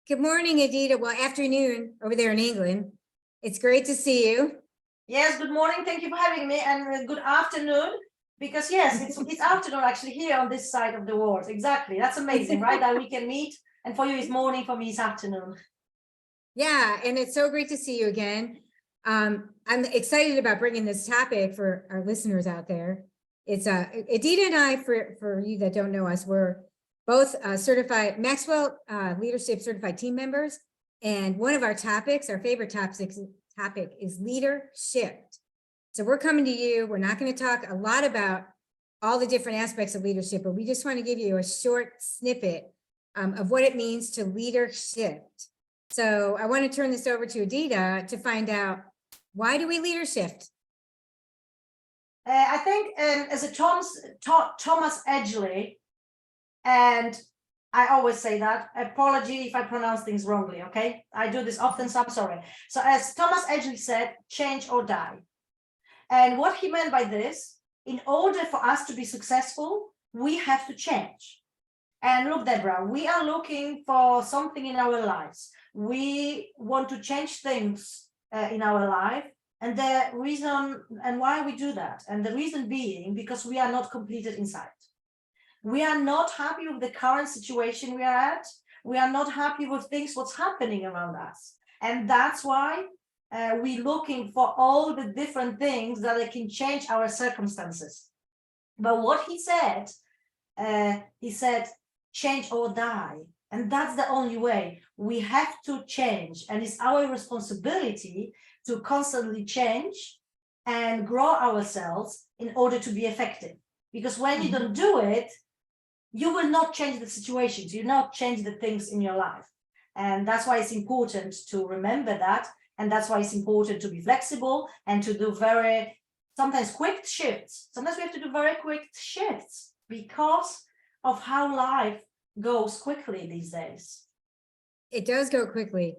Good morning, Adita. Well, afternoon over there in England. It's great to see you. Yes, good morning. Thank you for having me, and good afternoon. Because yes, it's afternoon actually here on this side of the world. Exactly. That's amazing, right? That we can meet. And for you, it's morning. For me, it's afternoon. Yeah, and it's so great to see you again. I'm excited about bringing this topic for our listeners out there. It's Adita and I, for you that don't know us, we're both certified Maxwell Leadership Certified Team members. And one of our topics, our favorite topic is leadership. So we're coming to you. We're not going to talk a lot about all the different aspects of leadership, but we just want to give you a short snippet of what it means to leadership. So I want to turn this over to Adita to find out, why do we leadership? I think as a Thomas Edgley, and I always say that, apology if I pronounce things wrongly, okay? I do this often, so I'm sorry. So as Thomas Edgley said, change or die. And what he meant by this, in order for us to be successful, we have to change. And look, Deborah, we are looking for something in our lives. We want to change things in our life. And the reason and why we do that, and the reason being because we are not completed inside. We are not happy with the current situation we are at. We are not happy with things, what's happening around us. And that's why we're looking for all the different things that can change our circumstances. But what he said, change or die. And that's the only way. We have to change. And it's our responsibility to constantly change and grow ourselves in order to be effective. Because when you don't do it, you will not change the situations. You not change the things in your life. And that's why it's important to remember that. And that's why it's important to be flexible and to do sometimes quick shifts. Sometimes we have to do very quick shifts because of how life goes quickly these days. It does go quickly.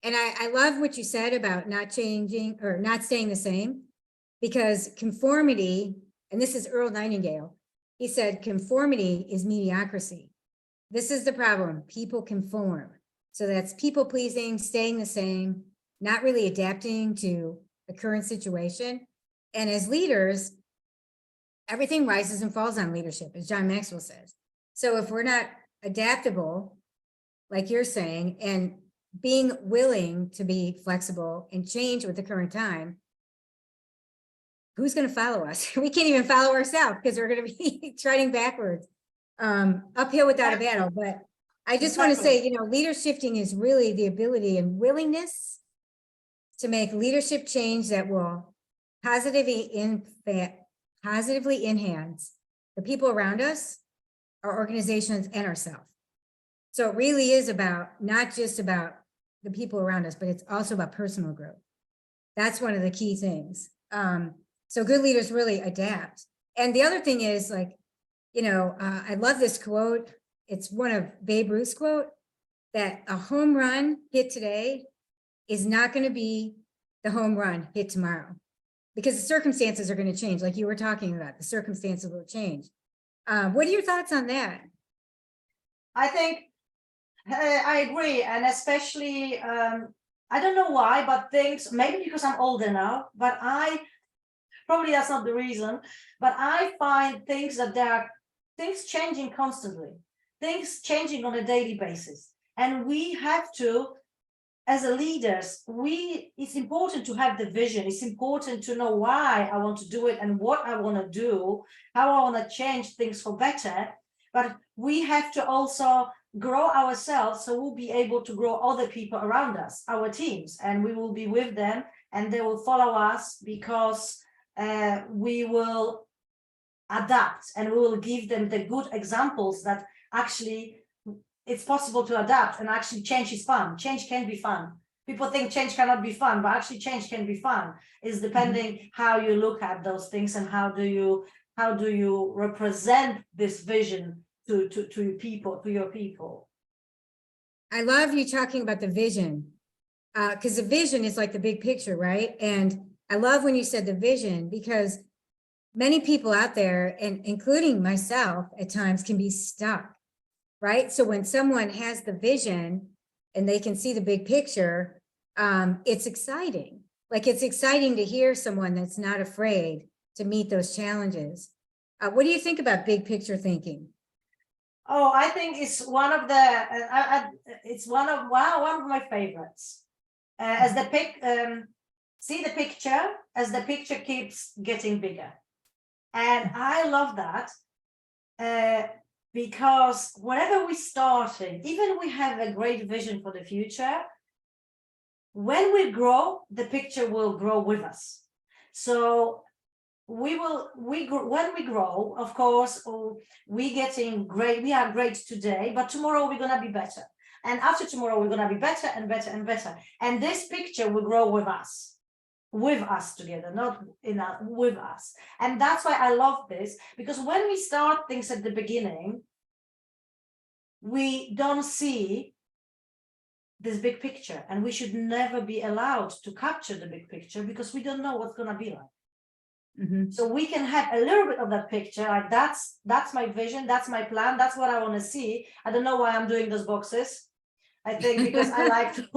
And I love what you said about not changing or not staying the same, because conformity, and this is Earl Nightingale, he said, conformity is mediocrity. This is the problem. People conform. So that's people pleasing, staying the same, not really adapting to the current situation. And as leaders, everything rises and falls on leadership, as John Maxwell says. So if we're not adaptable, like you're saying, and being willing to be flexible and change with the current time, who's going to follow us? We can't even follow ourselves because we're going to be treading backwards, uphill without a battle. But I just want to say, leader shifting is really the ability and willingness to make leadership change that will positively enhance the people around us, our organizations, and ourselves. So it really is about not just about the people around us, but it's also about personal growth. That's one of the key things. So good leaders really adapt. And the other thing is, I love this quote. It's one of Babe Ruth's quote, that a home run hit today is not going to be the home run hit tomorrow, because the circumstances are going to change. Like you were talking about, the circumstances will change. What are your thoughts on that? I think I agree. And especially, I don't know why, but maybe because I'm older now, but probably that's not the reason, but I find things that there are things changing constantly, things changing on a daily basis. And we have to, as a leaders, it's important to have the vision. It's important to know why I want to do it and what I want to do, how I want to change things for better. But we have to also grow ourselves, so we'll be able to grow other people around us, our teams, and we will be with them and they will follow us, because we will adapt and we will give them the good examples that actually it's possible to adapt, and actually change is fun. Change can be fun. People think change cannot be fun, but actually change can be fun. It's depending how you look at those things and how do you represent this vision to your people. I love you talking about the vision, because the vision is like the big picture, right? And I love when you said the vision, because many people out there, and including myself at times, can be stuck, right? So when someone has the vision, and they can see the big picture, it's exciting. Like, it's exciting to hear someone that's not afraid to meet those challenges. What do you think about big picture thinking? Oh, I think it's one of the, it's one of my favorites. As the see the picture as the picture keeps getting bigger, and I love that because whatever we started, even we have a great vision for the future, when we grow, the picture will grow with us. So when we grow, of course, we are great today, but tomorrow we're gonna be better, and after tomorrow we're gonna be better and better and better, and this picture will grow with us together, not with us. And that's why I love this, because when we start things at the beginning, we don't see this big picture, and we should never be allowed to capture the big picture because we don't know what's gonna be like. So we can have a little bit of that picture, like that's my vision, that's my plan, that's what I want to see. I don't know why I'm doing those boxes. I think because I like to,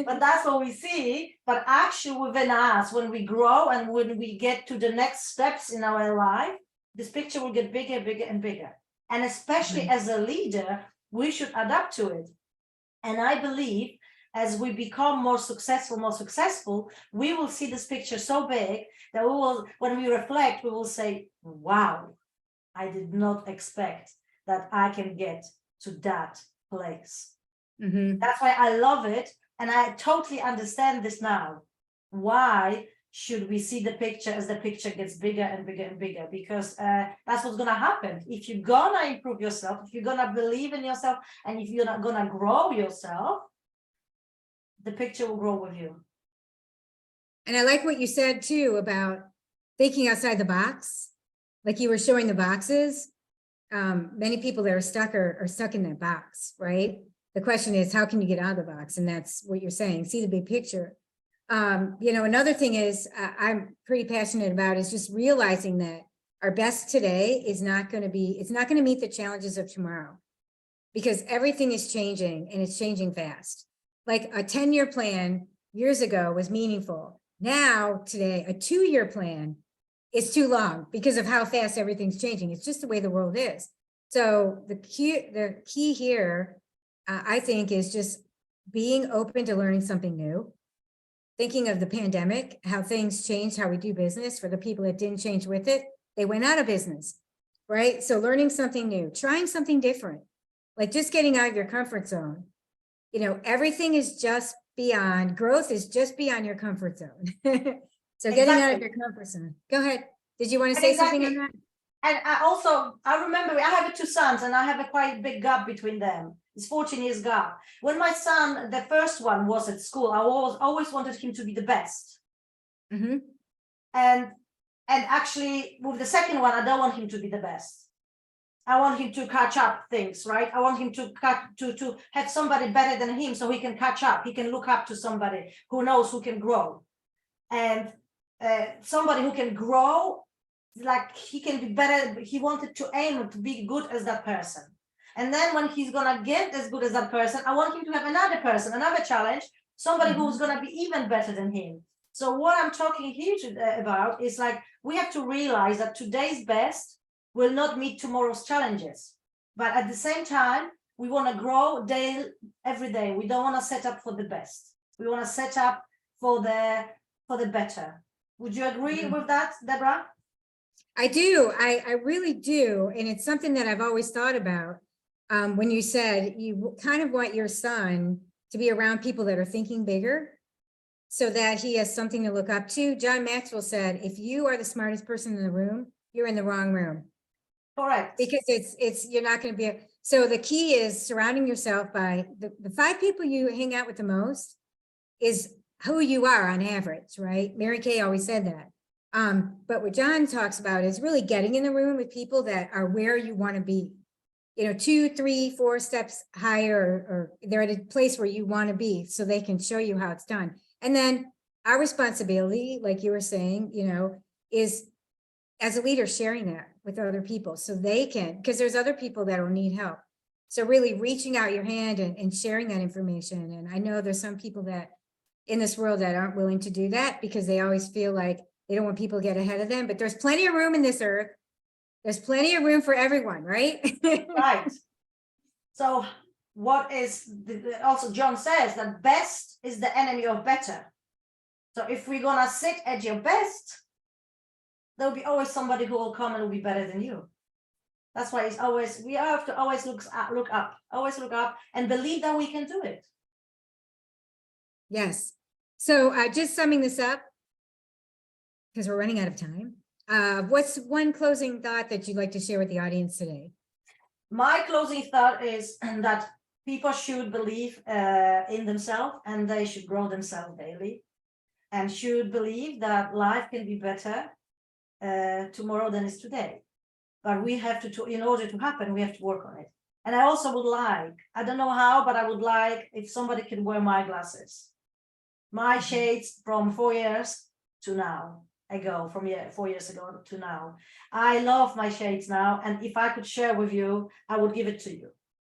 but that's what we see. But actually within us, when we grow and when we get to the next steps in our life, this picture will get bigger, bigger and bigger. And especially as a leader, we should adapt to it. And I believe as we become more successful, we will see this picture so big that we will, when we reflect, we will say, wow, I did not expect that I can get to that place. That's why I love it. And I totally understand this now. Why should we see the picture as the picture gets bigger and bigger and bigger? Because that's what's going to happen. If you're going to improve yourself, if you're going to believe in yourself, and if you're not going to grow yourself, the picture will grow with you. And I like what you said too about thinking outside the box. Like you were showing the boxes. Many people that are stuck are stuck in that box, right? The question is, how can you get out of the box? And that's what you're saying. See the big picture. You know, another thing is I'm pretty passionate about is just realizing that our best today is not going to be, it's not going to meet the challenges of tomorrow, because everything is changing and it's changing fast. Like a 10-year plan years ago was meaningful. Now, today, a 2-year plan is too long because of how fast everything's changing. It's just the way the world is. So the key here, I think, is just being open to learning something new. Thinking of the pandemic, how things changed, how we do business. For the people that didn't change with it, they went out of business, right? So learning something new, trying something different, like just getting out of your comfort zone. You know, everything is just beyond, growth is just beyond your comfort zone. So getting out of your comfort zone. Go ahead. Did you want to say something on that? And I remember I have 2 sons and I have a quite big gap between them. It's 14 years gap. When my son, the first one, was at school, I always wanted him to be the best. And actually with the second one, I don't want him to be the best. I want him to catch up things, right? I want him to have somebody better than him so he can catch up. He can look up to somebody who knows, who can grow. And somebody who can grow, like he can be better. He wanted to aim to be good as that person. And then when he's gonna get as good as that person, I want him to have another person, another challenge, somebody who's gonna be even better than him. So what I'm talking here about is like, we have to realize that today's best will not meet tomorrow's challenges. But at the same time, we want to grow every day. We don't want to set up for the best. We want to set up for the better. Would you agree with that, Deborah? I do. I really do. And it's something that I've always thought about. When you said you kind of want your son to be around people that are thinking bigger so that he has something to look up to. John Maxwell said, if you are the smartest person in the room, you're in the wrong room. Correct. Because you're not going to be, so the key is surrounding yourself by the 5 people you hang out with the most is who you are on average, right? Mary Kay always said that. But what John talks about is really getting in the room with people that are where you want to be, you know, 2, 3, 4 steps higher, or they're at a place where you want to be so they can show you how it's done. And then our responsibility, like you were saying, you know, is as a leader sharing that with other people so they can, because there's other people that will need help. So really reaching out your hand and sharing that information. And I know there's some people that in this world that aren't willing to do that because they always feel like they don't want people to get ahead of them, but there's plenty of room in this earth. There's plenty of room for everyone, right? Right. So what is also John says that best is the enemy of better. So if we're gonna sit at your best, there'll be always somebody who will come and will be better than you. That's why it's always, we have to always look up and believe that we can do it. Yes. So just summing this up, because we're running out of time. What's one closing thought that you'd like to share with the audience today? My closing thought is that people should believe in themselves and they should grow themselves daily and should believe that life can be better tomorrow than is today. But we have to, in order to happen, we have to work on it. And I also would like, I don't know how, but I would like if somebody can wear my glasses, my shades from 4 years to now ago, from 4 years ago to now. I love my shades now. And if I could share with you, I would give it to you.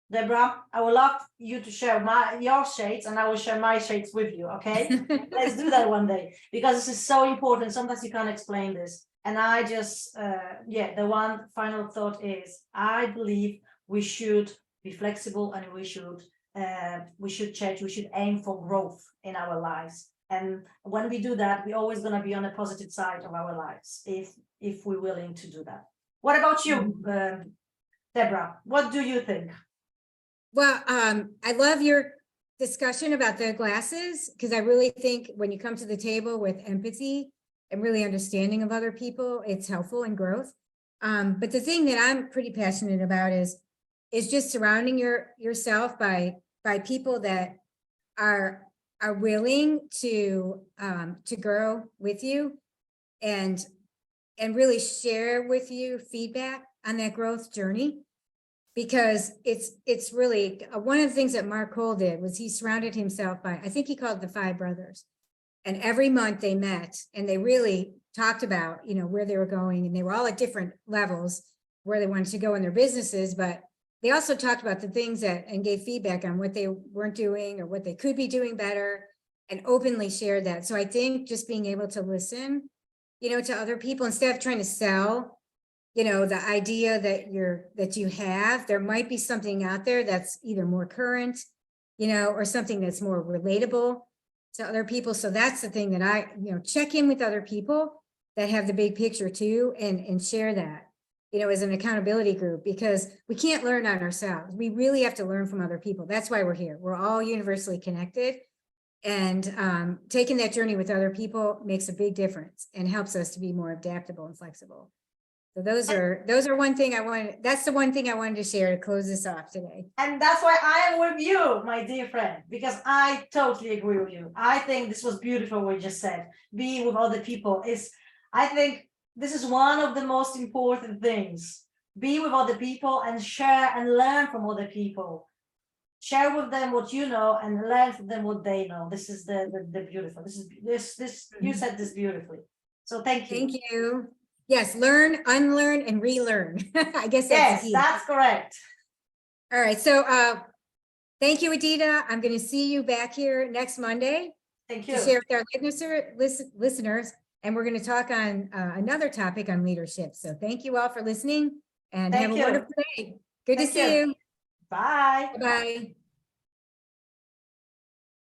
Deborah, I would love you to share your shades and I will share my shades with you, okay? Let's do that one day because this is so important. Sometimes you can't explain this. And I just, the one final thought is, I believe we should be flexible and we should change, we should aim for growth in our lives. And when we do that, we're always going to be on the positive side of our lives, if we're willing to do that. What about you, Deborah? What do you think? Well, I love your discussion about the glasses, because I really think when you come to the table with empathy and really understanding of other people, it's helpful in growth. But the thing that I'm pretty passionate about is just surrounding yourself by people that are willing to grow with you and really share with you feedback on that growth journey. Because it's really one of the things that Mark Cole did was he surrounded himself by, I think he called the 5 brothers. And every month they met and they really talked about, where they were going, and they were all at different levels where they wanted to go in their businesses, but they also talked about the things and gave feedback on what they weren't doing or what they could be doing better, and openly shared that. So I think just being able to listen, to other people instead of trying to sell, the idea that you have, there might be something out there that's either more current, or something that's more relatable to other people. So that's the thing that I, check in with other people that have the big picture too, and share that, as an accountability group, because we can't learn on ourselves. We really have to learn from other people. That's why we're here. We're all universally connected, and taking that journey with other people makes a big difference and helps us to be more adaptable and flexible. So those are one thing that's the one thing I wanted to share to close this off today. And that's why I am with you, my dear friend, because I totally agree with you. I think this was beautiful what you just said. Being with other people I think this is one of the most important things. Be with other people and share and learn from other people. Share with them what you know and learn from them what they know. This is the beautiful. This you said this beautifully. So thank you. Thank you. Yes, learn, unlearn, and relearn. I guess that's the key. That's correct. All right. So thank you, Adita. I'm going to see you back here next Monday. Thank you. To share with our listeners, and we're going to talk on another topic on leadership. So thank you all for listening, and have a wonderful day. Good to see you. Bye. Bye.